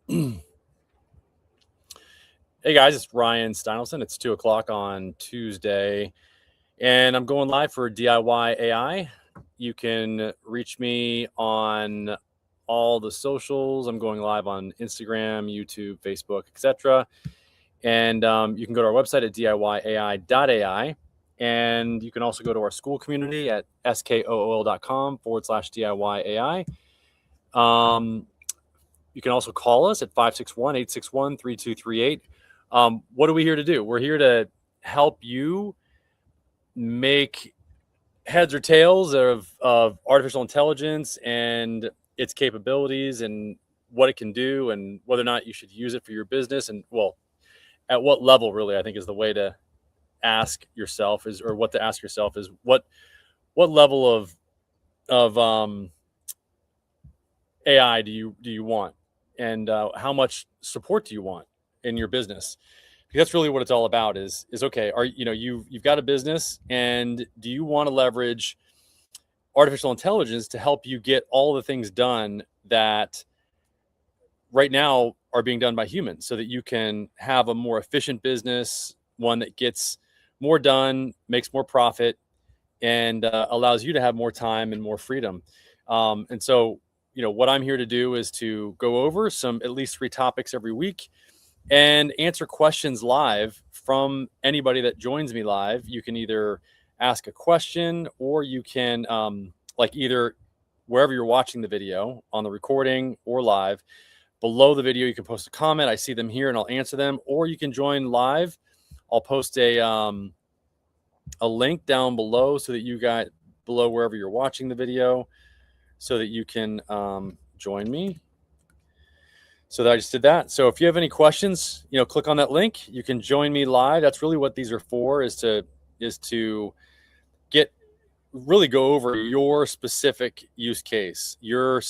Hey guys, it's Ryan Steinelson. It's 2:00 on Tuesday, and I'm going live for DIY AI. You can reach me on all the socials. I'm going live on Instagram, YouTube, Facebook, etc. And you can go to our website at diyai.ai. And you can also go to our school community at skool.com/DIY AI. You can also call us at 561-861-3238. What are we here to do? We're here to help you make heads or tails of artificial intelligence and its capabilities and what it can do and whether or not you should use it for your business. And well, at what level really, I think is the way to ask yourself is, or what to ask yourself is what level of AI do you want? And how much support do you want in your business? Because that's really what it's all about is okay, you've got a business, and do you want to leverage artificial intelligence to help you get all the things done that right now are being done by humans, so that you can have a more efficient business, one that gets more done, makes more profit, and allows you to have more time and more freedom. And so what I'm here to do is to go over at least 3 topics every week and answer questions live from anybody that joins me live. You can either ask a question, or you can either wherever you're watching the video, on the recording or live, below the video, you can post a comment. I see them here and I'll answer them, or you can join live. I'll post a link down below so that you got below wherever you're watching the video, so that you can join me. So that I just did that. So if you have any questions, click on that link. You can join me live. That's really what these are for, is to really go over your specific use case, your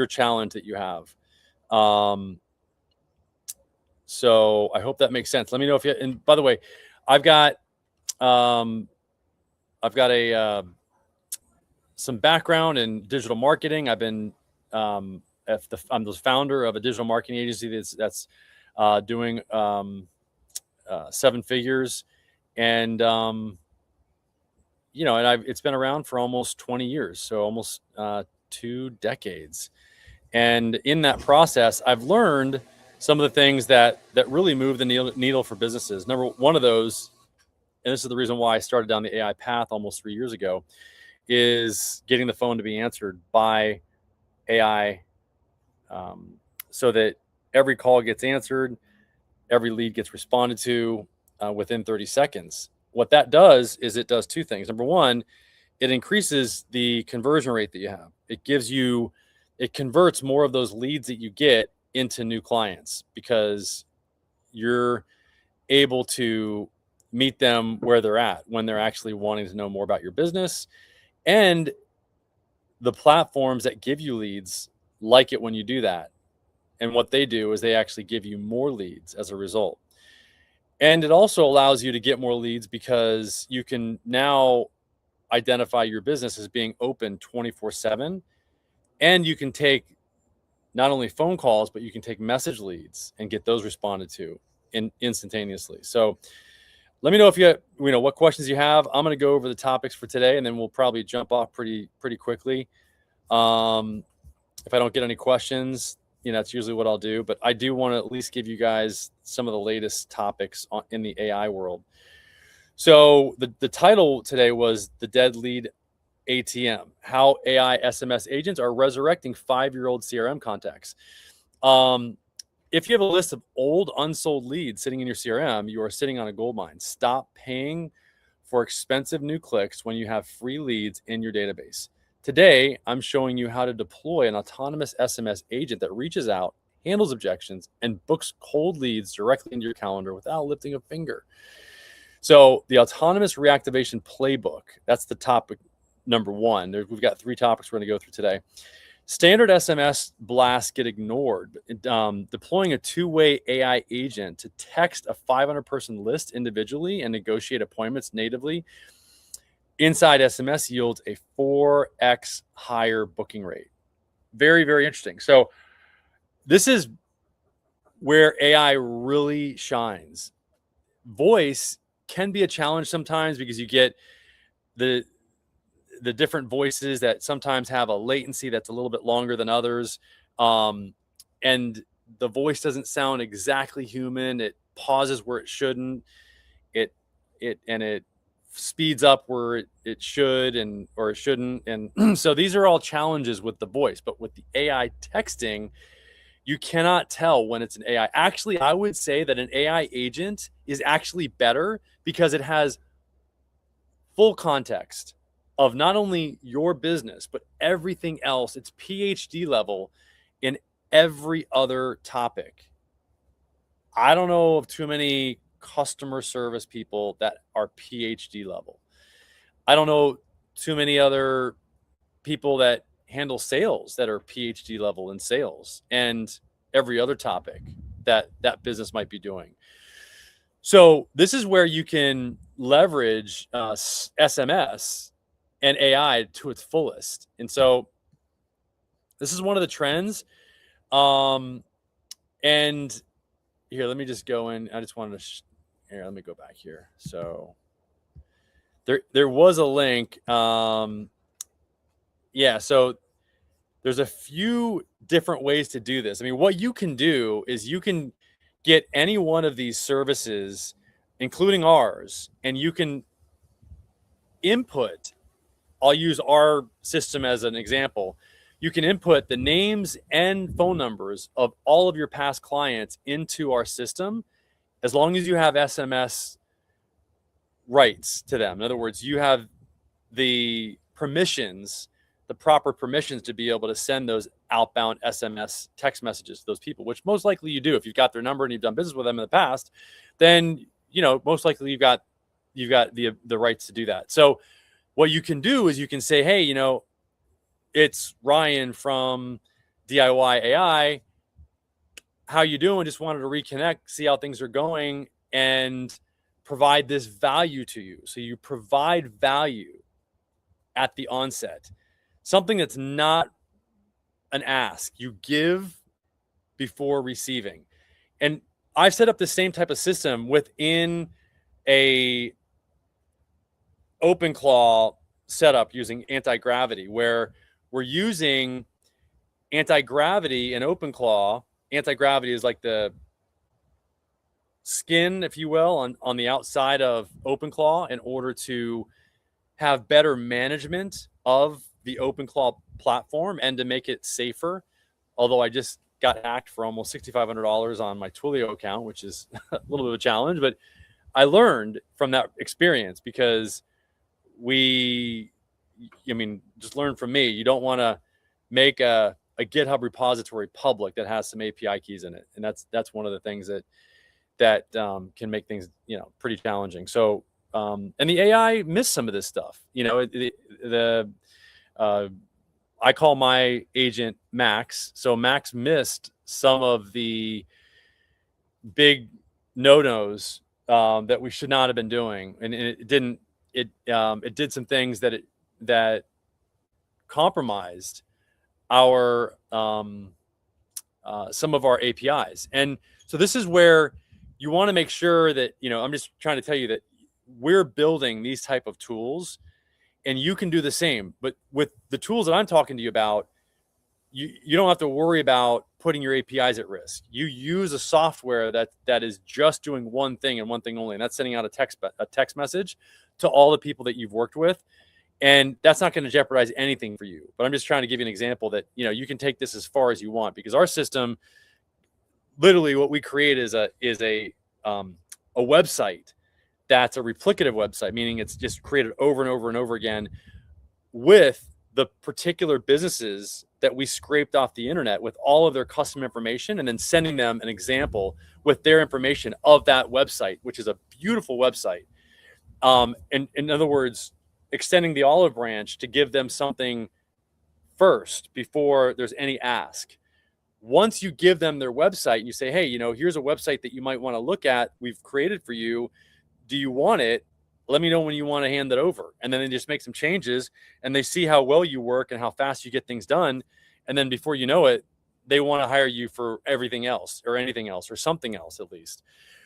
challenge that you have. So I hope that makes sense. Let me know if you, and by the way, I've got some background in digital marketing. I've been I'm the founder of a digital marketing agency that's doing 7 figures, and it's been around for almost 20 years, so almost 2 decades. And in that process, I've learned some of the things that really move the needle for businesses. Number one of those, and this is the reason why I started down the AI path almost 3 years ago, is getting the phone to be answered by AI, so that every call gets answered, every lead gets responded to within 30 seconds. What that does is it does 2 things. Number one, it increases the conversion rate that you have. It converts more of those leads that you get into new clients, because you're able to meet them where they're at when they're actually wanting to know more about your business. And the platforms that give you leads like it when you do that. And what they do is they actually give you more leads as a result. And it also allows you to get more leads because you can now identify your business as being open 24/7. And you can take not only phone calls, but you can take message leads and get those responded to instantaneously. So let me know if what questions you have. I'm going to go over the topics for today, and then we'll probably jump off pretty quickly. If I don't get any questions, that's usually what I'll do. But I do want to at least give you guys some of the latest topics in the AI world. So the title today was The Dead Lead ATM, How AI SMS Agents Are Resurrecting 5-year-old CRM Contacts. If you have a list of old unsold leads sitting in your CRM, you are sitting on a gold mine. Stop paying for expensive new clicks when you have free leads in your database. Today, I'm showing you how to deploy an autonomous SMS agent that reaches out, handles objections, and books cold leads directly into your calendar without lifting a finger. So the autonomous reactivation playbook, that's the topic number 1. We've got 3 topics we're going to go through today. Standard SMS blasts get ignored. Deploying a 2-way AI agent to text a 500-person list individually and negotiate appointments natively inside SMS yields a 4x higher booking rate. Very, very interesting. So this is where AI really shines. Voice can be a challenge sometimes because you get the different voices that sometimes have a latency that's a little bit longer than others. And the voice doesn't sound exactly human. It pauses where it shouldn't. It speeds up where it should or it shouldn't. And so these are all challenges with the voice. But with the AI texting, you cannot tell when it's an AI. Actually, I would say that an AI agent is actually better because it has full context of not only your business, but everything else. It's PhD level in every other topic. I don't know of too many customer service people that are PhD level. I don't know too many other people that handle sales that are PhD level in sales and every other topic that business might be doing. So this is where you can leverage SMS and AI to its fullest. And so this is one of the trends. And here, let me just go in. I just wanted to here, let me go back here. So there was a link. Yeah, so there's a few different ways to do this. I mean, what you can do is you can get any one of these services, including ours, and you can input. I'll use our system as an example. You can input the names and phone numbers of all of your past clients into our system, as long as you have SMS rights to them. In other words, you have the permissions, the proper permissions to be able to send those outbound SMS text messages to those people, which most likely you do. If you've got their number and you've done business with them in the past, then most likely you've got the rights to do that. So what you can do is you can say, hey, it's Ryan from DIY AI. How you doing? Just wanted to reconnect, see how things are going, and provide this value to you. So you provide value at the onset, something that's not an ask. You give before receiving. And I've set up the same type of system within a OpenClaw setup using anti-gravity, where we're using anti-gravity in OpenClaw. Anti-gravity is like the skin, if you will, on the outside of OpenClaw in order to have better management of the OpenClaw platform and to make it safer. Although I just got hacked for almost $6,500 on my Twilio account, which is a little bit of a challenge, but I learned from that experience because just learn from me. You don't want to make a GitHub repository public that has some API keys in it. And that's one of the things that can make things, pretty challenging. So, and the AI missed some of this stuff. I call my agent Max. So Max missed some of the big no-nos that we should not have been doing, and it didn't. It did some things that compromised our some of our APIs. And so this is where you want to make sure that, I'm just trying to tell you that we're building these type of tools, and you can do the same. But with the tools that I'm talking to you about, you don't have to worry about putting your APIs at risk. You use a software that is just doing one thing and one thing only, and that's sending out a text message to all the people that you've worked with. And that's not going to jeopardize anything for you. But I'm just trying to give you an example that, you can take this as far as you want, because our system, literally what we create is a website that's a replicative website, meaning it's just created over and over and over again with the particular businesses that we scraped off the internet with all of their custom information, and then sending them an example with their information of that website, which is a beautiful website. And in other words, extending the olive branch to give them something first before there's any ask. Once you give them their website and you say, hey, here's a website that you might want to look at, we've created for you. Do you want it? Let me know when you want to hand it over. And then they just make some changes, and they see how well you work and how fast you get things done. And then before you know it, they want to hire you for everything else or anything else or something else at least.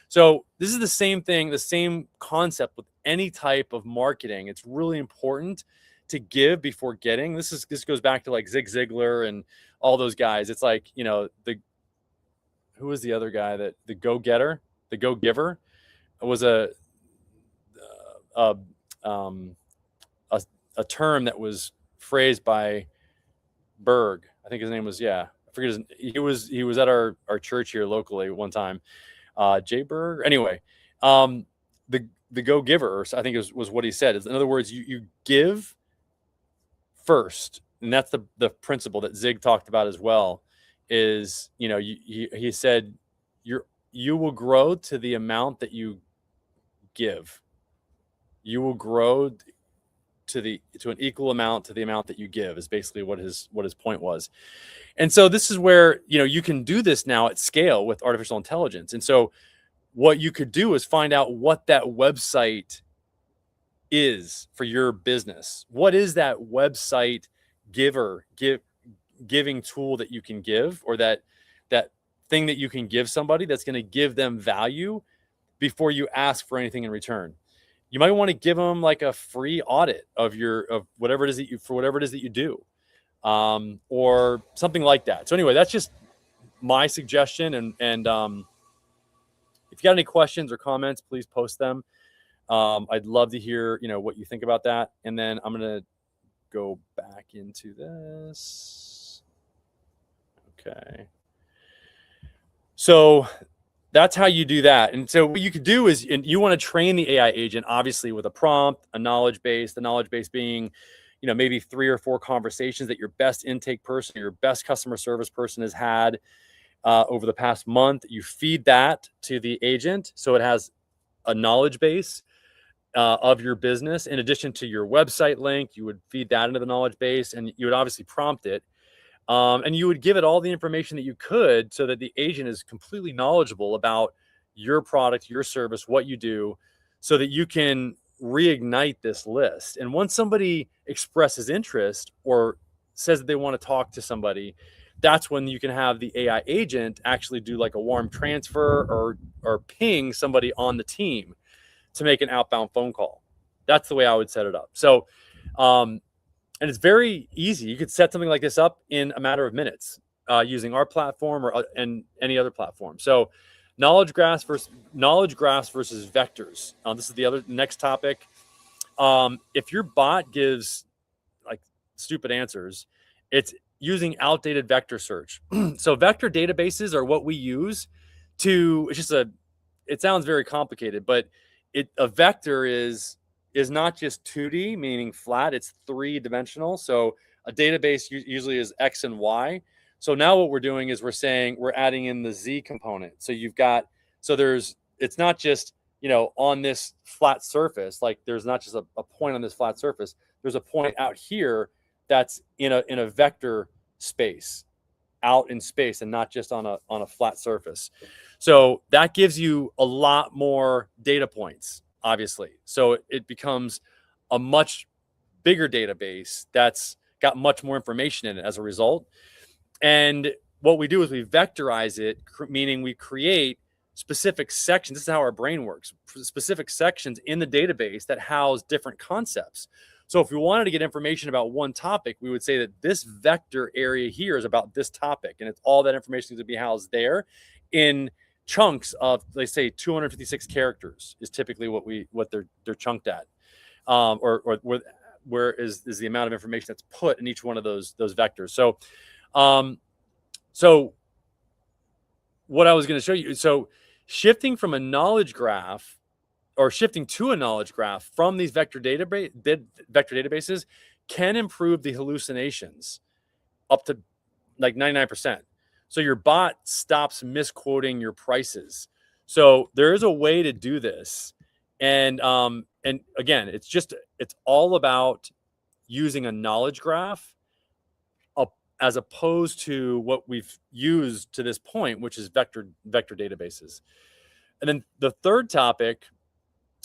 So this is the same thing, the same concept with any type of marketing. It's really important to give before getting. This goes back to like Zig Ziglar and all those guys. It's like, you know, who was the other guy that the go-getter, the go-giver was a um, a term that was phrased by Berg. I think his name was, I forget he was at our church here locally one time. Jay Berg. Anyway, the go-giver, I think was what he said. In other words, you give first, and that's the principle that Zig talked about as well. Is, you know, he said you will grow to the amount that you give. You will grow to an equal amount to the amount that you give, is basically what his point was. And so this is where, you know, you can do this now at scale with artificial intelligence. And so what you could do is find out what that website is for your business. What is that website giving tool that you can give, or that thing that you can give somebody that's going to give them value before you ask for anything in return. You might want to give them like a free audit of whatever it is that you do, or something like that. So anyway, that's just my suggestion. And if you got any questions or comments, please post them. I'd love to hear, you know, what you think about that. And then I'm going to go back into this. Okay. So that's how you do that. And so what you could do is, and you want to train the AI agent, obviously, with a prompt, a knowledge base, the knowledge base being, you know, maybe 3 or 4 conversations that your best intake person, your best customer service person has had over the past month. You feed that to the agent, so it has a knowledge base of your business. In addition to your website link, you would feed that into the knowledge base, and you would obviously prompt it. And you would give it all the information that you could, so that the agent is completely knowledgeable about your product, your service, what you do, so that you can reignite this list. And once somebody expresses interest or says that they want to talk to somebody, that's when you can have the AI agent actually do like a warm transfer or ping somebody on the team to make an outbound phone call. That's the way I would set it up. So, and it's very easy. You could set something like this up in a matter of minutes using our platform and any other platform. So knowledge graphs versus vectors. This is the next topic. If your bot gives like stupid answers, it's using outdated vector search. So vector databases are what we use to, it sounds very complicated, but a vector is not just 2D, meaning flat, it's 3-dimensional. So a database usually is X and Y. So now what we're doing is we're adding in the Z component. So it's not just, you know, on this flat surface, like there's not just a point on this flat surface. There's a point out here that's in a vector space, out in space, and not just on a flat surface. So that gives you a lot more data points, obviously. So it becomes a much bigger database that's got much more information in it as a result. And what we do is we vectorize it, meaning we create specific sections. This is how our brain works. Specific sections in the database that house different concepts. So if we wanted to get information about one topic, we would say that this vector area here is about this topic, and it's all that information is to be housed there in chunks of, let's say, 256 characters is typically what they're chunked at, or where is the amount of information that's put in each one of those vectors. So, so what I was going to show you, so shifting from a knowledge graph, or shifting to a knowledge graph from these vector databases can improve the hallucinations up to like 99%. So your bot stops misquoting your prices. So there is a way to do this. And again, it's all about using a knowledge graph as opposed to what we've used to this point, which is vector databases. And then the third topic,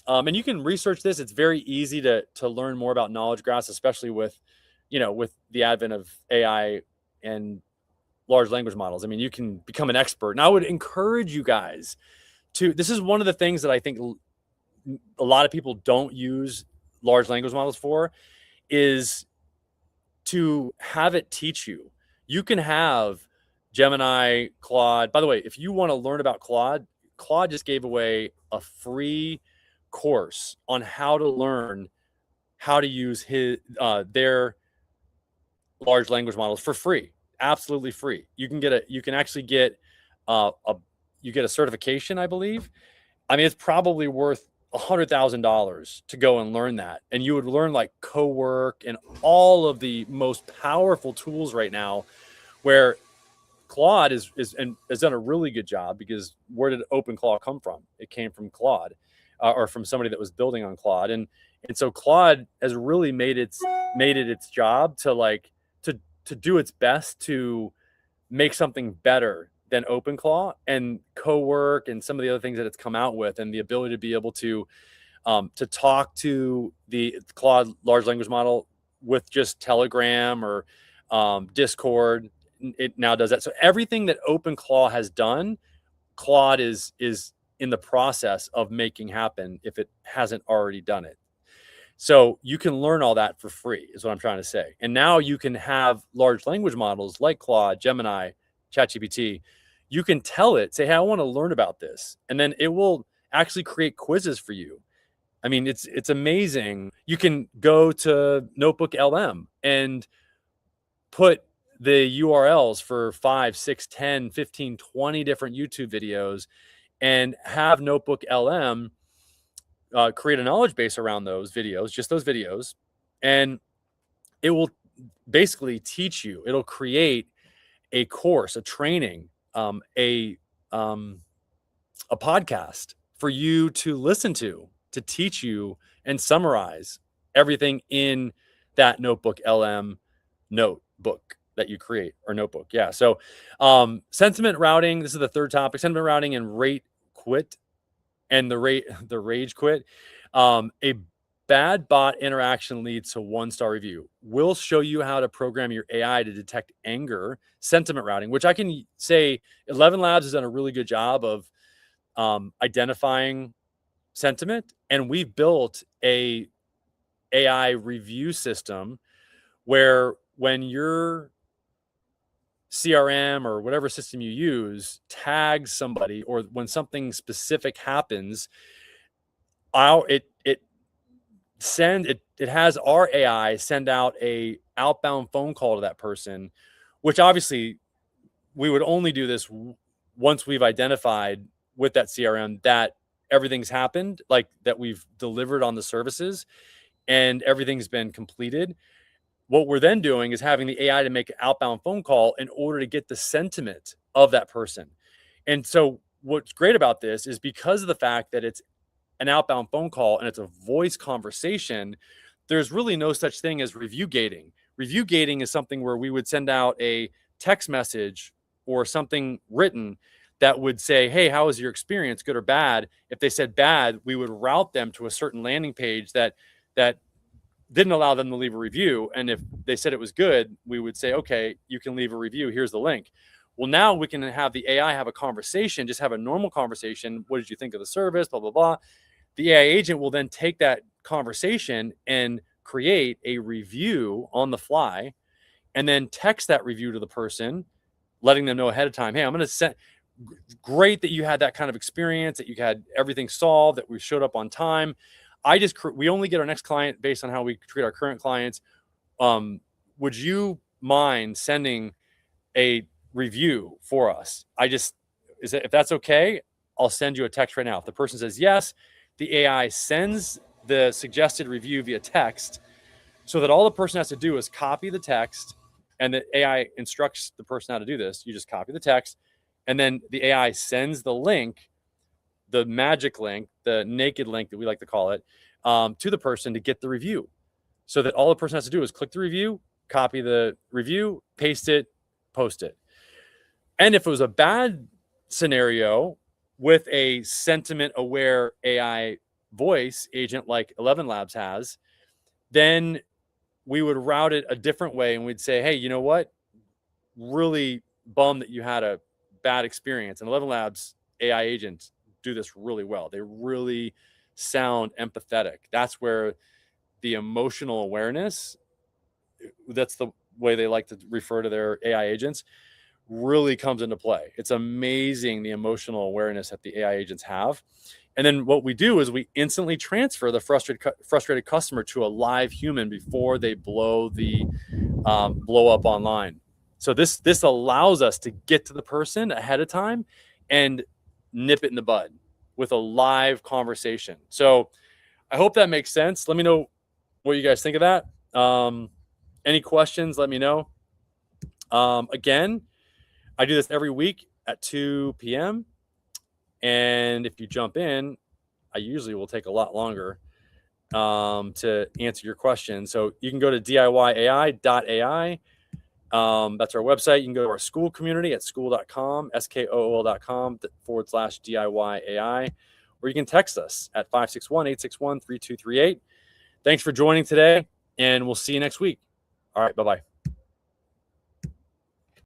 and you can research this. It's very easy to learn more about knowledge graphs, especially with the advent of AI and large language models. I mean, you can become an expert. And I would encourage you guys to, this is one of the things that I think a lot of people don't use large language models for, is to have it teach you. You can have Gemini, Claude. By the way, if you want to learn about Claude, Claude just gave away a free course on how to learn how to use their large language models for free, absolutely free. You can actually get you get a certification, I believe. I mean, it's probably worth $100,000 to go and learn that. And you would learn like co-work and all of the most powerful tools right now, where Claude has done a really good job, because where did OpenClaw come from? It came from Claude, or from somebody that was building on Claude. And so Claude has really made it its job to do its best to make something better than OpenClaw and co-work and some of the other things that it's come out with, and the ability to be able to talk to the Claude large language model with just Telegram or Discord. It now does that. So everything that OpenClaw has done, Claude is in the process of making happen, if it hasn't already done it. So you can learn all that for free, is what I'm trying to say. And now you can have large language models like Claude, Gemini, ChatGPT. You can tell it, say, hey, I want to learn about this. And then it will actually create quizzes for you. I mean, it's amazing. You can go to Notebook LM and put the URLs for 5, 6, 10, 15, 20 different YouTube videos, and have Notebook LM create a knowledge base around those videos, just those videos, and it will basically teach you. It'll create a course, a training, a podcast for you to listen to teach you and summarize everything in that Notebook LM notebook that you create, or notebook. Yeah. So sentiment routing, this is the third topic: sentiment routing and rage quit. A bad bot interaction leads to 1-star review. We'll show you how to program your AI to detect anger, sentiment routing, which I can say 11 Labs has done a really good job of identifying sentiment. And we've built a AI review system where, when your CRM or whatever system you use tags somebody, or when something specific happens, it has our AI send out a outbound phone call to that person, which obviously we would only do this once we've identified with that CRM that everything's happened, like that we've delivered on the services and everything's been completed. What we're then doing is having the AI to make an outbound phone call in order to get the sentiment of that person. And so what's great about this is, because of the fact that it's an outbound phone call and it's a voice conversation, there's really no such thing as review gating. Review gating is something where we would send out a text message or something written that would say, hey, how was your experience, good or bad? If they said bad, we would route them to a certain landing page that didn't allow them to leave a review. And if they said it was good, we would say, okay, you can leave a review. Here's the link. Well, now we can have the AI have a conversation, just have a normal conversation. What did you think of the service? Blah, blah, blah. The AI agent will then take that conversation and create a review on the fly, and then text that review to the person, letting them know ahead of time, hey, I'm going to send, great that you had that kind of experience, that you had everything solved, that we showed up on time. We only get our next client based on how we treat our current clients. Would you mind sending a review for us? If that's okay, I'll send you a text right now. If the person says yes, the AI sends the suggested review via text, so that all the person has to do is copy the text, and the AI instructs the person how to do this. You just copy the text, and then the AI sends the link, the magic link, the naked link that we like to call it, to the person to get the review. So that all the person has to do is click the review, copy the review, paste it, post it. And if it was a bad scenario with a sentiment aware AI voice agent like 11 Labs has, then we would route it a different way, and we'd say, hey, you know what? Really bummed that you had a bad experience. And 11 Labs AI agents do this really well. They really sound empathetic. That's where the emotional awareness, that's the way they like to refer to their AI agents, really comes into play. It's amazing the emotional awareness that the AI agents have. And then what we do is we instantly transfer the frustrated customer to a live human before they blow up online. So this allows us to get to the person ahead of time and nip it in the bud with a live conversation. So I hope that makes sense. Let me know what you guys think of that. Any questions, let me know. Again, I do this every week at 2 p.m. And if you jump in, I usually will take a lot longer to answer your question. So you can go to DIYAI.ai. That's our website. You can go to our school community at school.com, skool.com/DIYAI, or you can text us at 561-861-3238. Thanks for joining today, and we'll see you next week. All right, bye-bye.